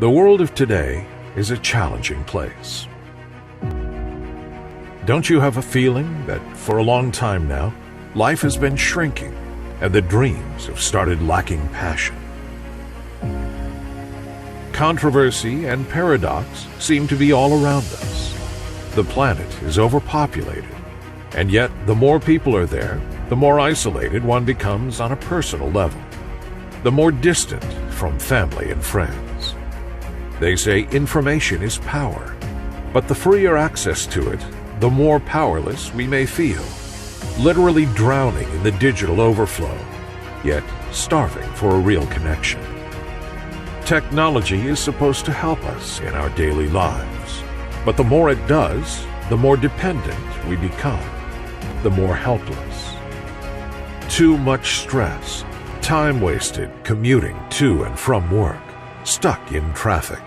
The world of today is a challenging place. Don't you have a feeling that for a long time now, life has been shrinking and the dreams have started lacking passion? Controversy and paradox seem to be all around us. The planet is overpopulated, and yet the more people are there, the more isolated one becomes on a personal level, the more distant from family and friends. They say information is power, but the freer access to it, the more powerless we may feel, literally drowning in the digital overflow, yet starving for a real connection. Technology is supposed to help us in our daily lives, but the more it does, the more dependent we become, the more helpless. Too much stress, time wasted commuting to and from work, stuck in traffic.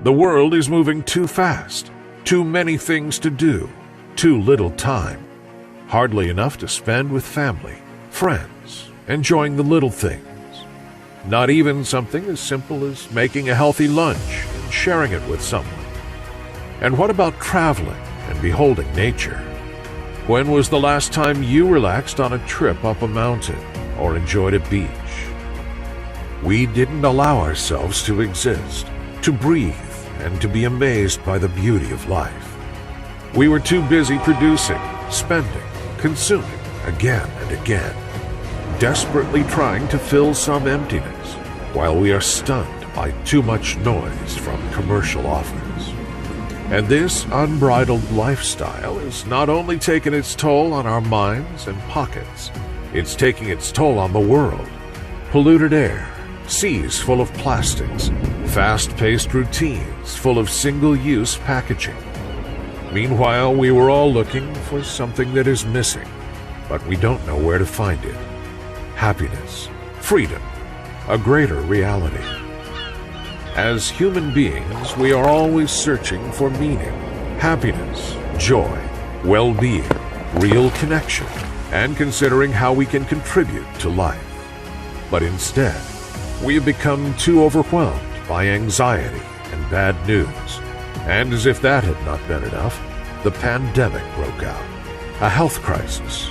The world is moving too fast, too many things to do, too little time, hardly enough to spend with family, friends, enjoying the little things. Not even something as simple as making a healthy lunch and sharing it with someone. And what about traveling and beholding nature? When was the last time you relaxed on a trip up a mountain or enjoyed a beach? We didn't allow ourselves to exist, to breathe, and to be amazed by the beauty of life. We were too busy producing, spending, consuming again and again, desperately trying to fill some emptiness, while we are stunned by too much noise from commercial offers. And this unbridled lifestyle has not only taken its toll on our minds and pockets, it's taking its toll on the world. Polluted air, seas full of plastics, fast-paced routines full of single-use packaging. Meanwhile, we were all looking for something that is missing, but we don't know where to find it. Happiness, freedom, a greater reality. As human beings, we are always searching for meaning, happiness, joy, well-being, real connection, and considering how we can contribute to life. But instead, we have become too overwhelmed by anxiety and bad news. And as if that had not been enough, the pandemic broke out, a health crisis.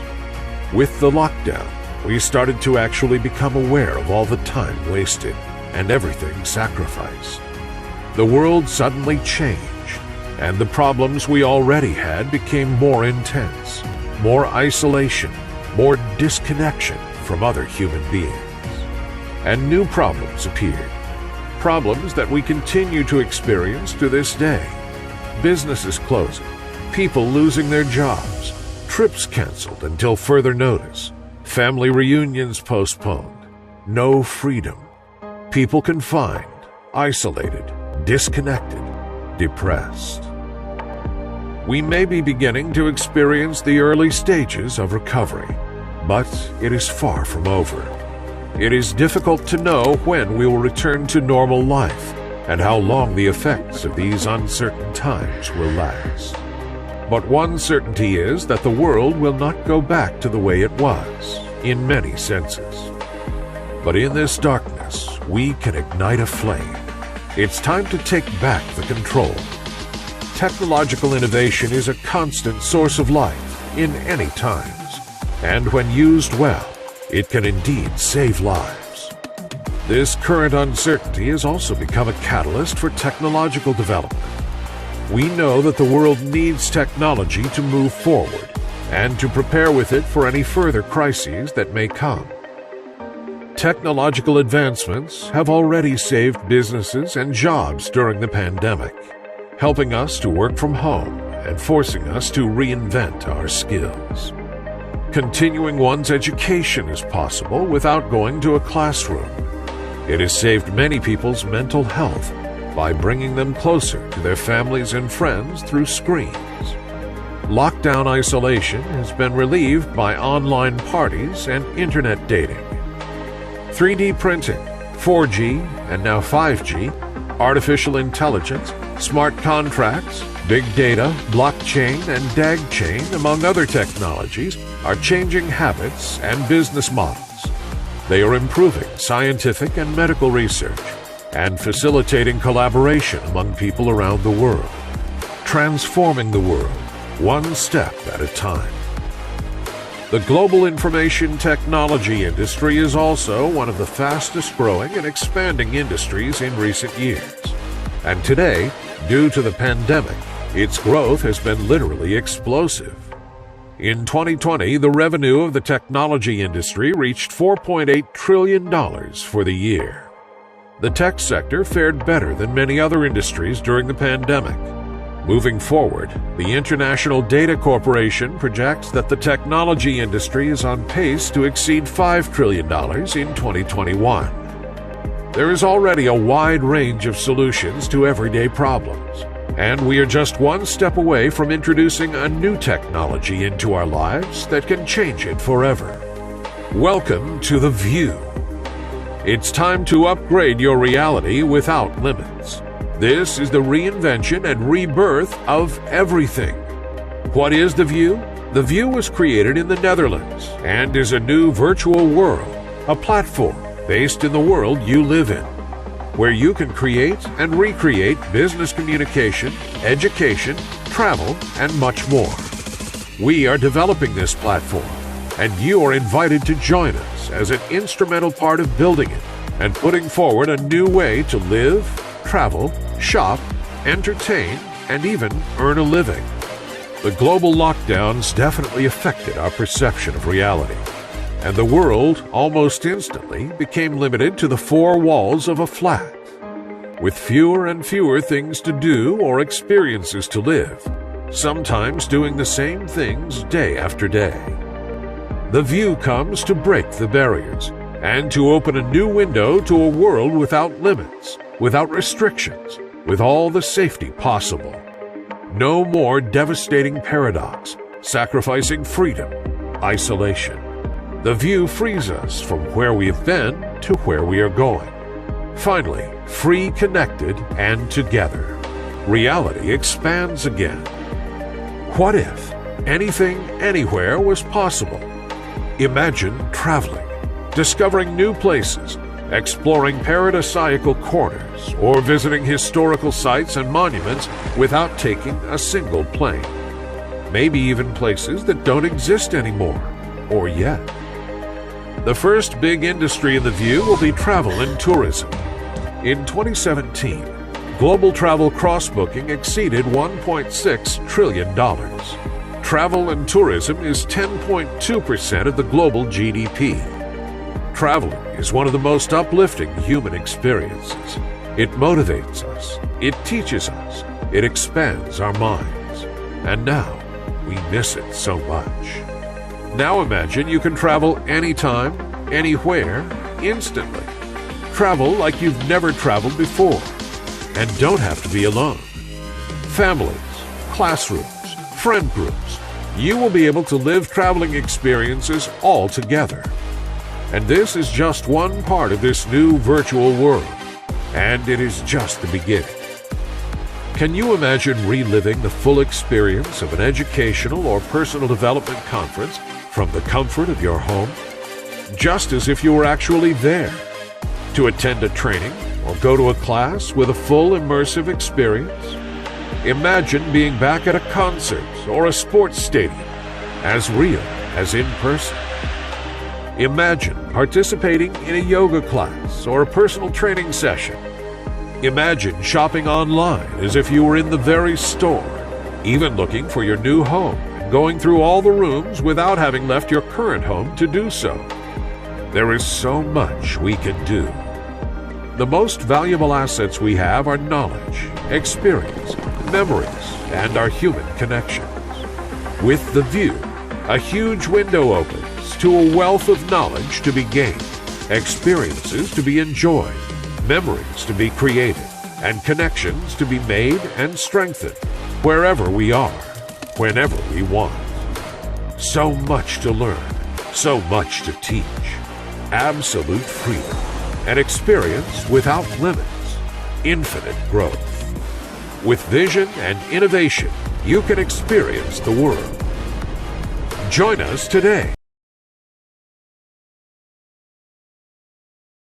With the lockdown, we started to actually become aware of all the time wasted and everything sacrificed. The world suddenly changed, and the problems we already had became more intense, more isolation, more disconnection from other human beings. And new problems appeared, problems that we continue to experience to this day. Businesses closing, people losing their jobs, trips canceled until further notice, family reunions postponed, no freedom, people confined, isolated, disconnected, depressed. We may be beginning to experience the early stages of recovery, but it is far from over. It is difficult to know when we will return to normal life and how long the effects of these uncertain times will last. But one certainty is that the world will not go back to the way it was, in many senses. But in this darkness, we can ignite a flame. It's time to take back the control. Technological innovation is a constant source of life in any times, and when used well, it can indeed save lives. This current uncertainty has also become a catalyst for technological development. We know that the world needs technology to move forward and to prepare with it for any further crises that may come. Technological advancements have already saved businesses and jobs during the pandemic, helping us to work from home and forcing us to reinvent our skills. Continuing one's education is possible without going to a classroom. It has saved many people's mental health by bringing them closer to their families and friends through screens. Lockdown isolation has been relieved by online parties and internet dating. 3D printing, 4G, and now 5G, artificial intelligence, smart contracts, big data, blockchain, and DAG-chain, among other technologies, are changing habits and business models. They are improving scientific and medical research, and facilitating collaboration among people around the world, transforming the world one step at a time. The global information technology industry is also one of the fastest growing and expanding industries in recent years. And today, due to the pandemic, its growth has been literally explosive. In 2020, the revenue of the technology industry reached $4.8 trillion for the year. The tech sector fared better than many other industries during the pandemic. Moving forward, the International Data Corporation projects that the technology industry is on pace to exceed $5 trillion in 2021. There is already a wide range of solutions to everyday problems, and we are just one step away from introducing a new technology into our lives that can change it forever. Welcome to The View. It's time to upgrade your reality without limits. This is the reinvention and rebirth of everything. What is The View? The View was created in the Netherlands and is a new virtual world, a platform based in the world you live in, where you can create and recreate business communication, education, travel, and much more. We are developing this platform, and you are invited to join us as an instrumental part of building it and putting forward a new way to live, travel, shop, entertain, and even earn a living. The global lockdowns definitely affected our perception of reality, and the world almost instantly became limited to the four walls of a flat, with fewer and fewer things to do or experiences to live, sometimes doing the same things day after day. The View comes to break the barriers and to open a new window to a world without limits, without restrictions, with all the safety possible. No more devastating paradox, sacrificing freedom, isolation. The View frees us from where we have been to where we are going. Finally, free, connected, and together. Reality expands again. What if anything, anywhere was possible? Imagine traveling, discovering new places, exploring paradisiacal corners, or visiting historical sites and monuments without taking a single plane. Maybe even places that don't exist anymore, or yet. The first big industry in The View will be travel and tourism. In 2017, global travel cross-booking exceeded $1.6 trillion. Travel and tourism is 10.2% of the global GDP. Traveling is one of the most uplifting human experiences. It motivates us, it teaches us, it expands our minds. And now, we miss it so much. Now imagine you can travel anytime, anywhere, instantly. Travel like you've never traveled before. And don't have to be alone. Families, classrooms, friend groups. You will be able to live traveling experiences all together. And this is just one part of this new virtual world, and it is just the beginning. Can you imagine reliving the full experience of an educational or personal development conference from the comfort of your home? Just as if you were actually there, to attend a training or go to a class with a full immersive experience? Imagine being back at a concert or a sports stadium, as real as in person. Imagine participating in a yoga class or a personal training session. Imagine shopping online as if you were in the very store, even looking for your new home and going through all the rooms without having left your current home to do so. There is so much we can do. The most valuable assets we have are knowledge, experience, memories, and our human connections. With The View, a huge window opens to a wealth of knowledge to be gained, experiences to be enjoyed, memories to be created, and connections to be made and strengthened, wherever we are, whenever we want. So much to learn, so much to teach. Absolute freedom, an experience without limits, infinite growth. With vision and innovation, you can experience the world. Join us today.